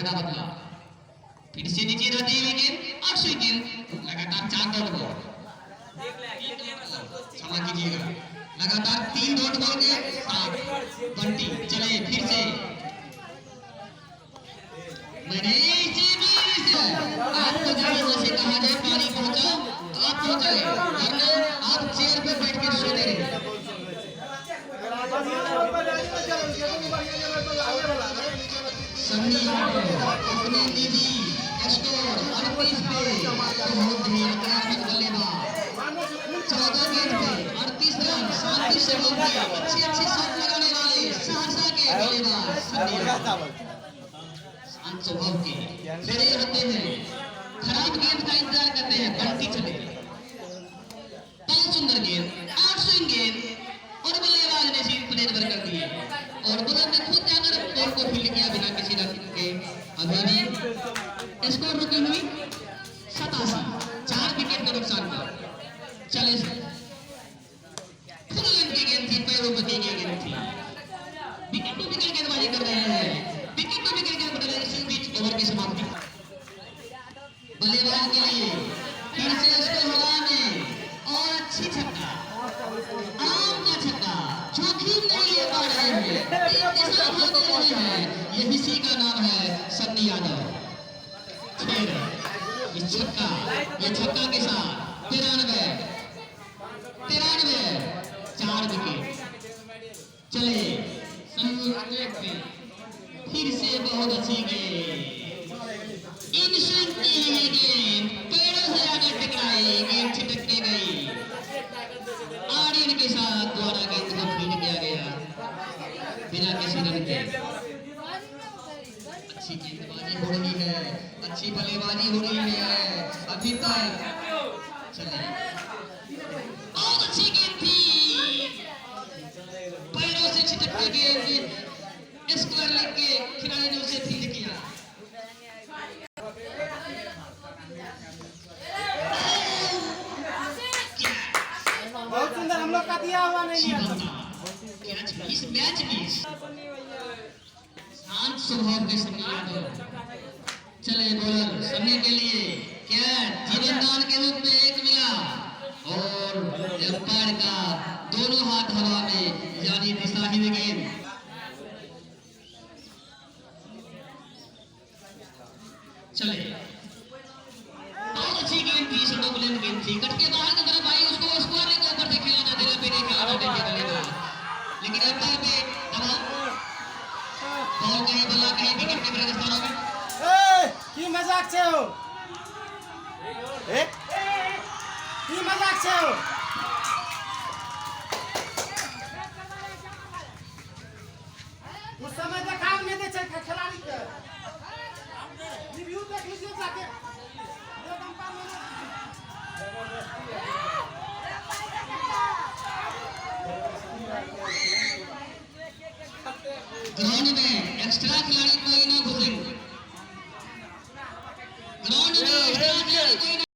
बड़ा बदलाव। फिर से नीचे रहती है विकेट और स्विंग लगातार 4 डॉट बॉल। क्षमा कीजिएगा, लगातार 3 डॉट बॉल के साथ बंटी। चले फिर से आपको जरूर से कहा जाए पानी पहुंचाओ तो आप पहुंचाए, वरना आप चेयर पर बैठ कर सोते रहे। सन्नी अपने निजी स्कोर 38 पे बहुत ही आक्रामक बल्लेबाज। 14 गेंद पे 38 रन 37 सेकंड पे अच्छी शॉट लगाने वाले सहरसा के बल्लेबाज सन्नी शांत स्वभाव के डरे रहते हैं, खराब गेंद का इंतजार करते हैं। बंटी चले 5 सुंदर गेंद 8 स्विंग गेंद और बल्लेबाज ने सीट प्लेट पर कर दिए और बुलंद ने खुद जाकर बॉल को फील्ड किया बिना किसी रन के। अभी भी स्कोर रुकी हुई 87, 4 विकेट के नुकसान पर। चले फुल लेंथ की गेंद थी, पैरों पर की गेंद थी। विकेट टू विकेट गेंदबाजी कर रहे हैं, विकेट टू विकेट गेंद बदले इसी बीच ओवर की समाप्ति। बल्लेबाज के लिए फिर से उसको हवा में और अच्छी छक्का, आम का छक्का, जोखिम नहीं ले पा रहे हैं, यही का नाम है सन्नी यादव। फिर ये छक्का के साथ 93 4 विकेट। चले फिर से बहुत अच्छी गेंद, इन स्विंग की है गेंद, पेड़ों से आकर टकराई, गेंद छिटक के गई। आर्यन के साथ द्वारा गेंद को फील्ड किया गया बिना किसी रन के। अच्छी गेंदबाजी हो रही है, अच्छी बल्लेबाजी हो रही है अभी तक। चले बहुत अच्छी गेंद थी, पैरों से छिटक के गेंद स्क्वायर लेग के खिलाड़ी ने उसे फील्ड किया। बहुत सुंदर, हम लोग का दिया हुआ नहीं है। इस मैच में शांत स्वभाव के सन्नी यादव। चले बॉलर सन्नी के लिए क्या जीवन दान के रूप में 1 मिला और एम्पायर का दोनों हाथ हवा में, यानी दिशाहीन गेंद। चले बहुत अच्छी गेंद थी, शॉर्ट लेंथ गेंद थी, कट के बाहर की तरफ आई, उसको स्क्वायर लेग के ऊपर से खिलाना देना पे नहीं खिलाना देंगे, लेकिन एम्पायर पे दबाव, बॉल कहीं बल्ला कहीं विकेट के मेरे स्थानों में। की मजाक छे हो, की मजाक छे हो। उस समय देखाव नहीं दे छे खिलाड़ी के, रिव्यू देख लीजिए जाके। ग्राउंड में एक्स्ट्रा खिलाड़ी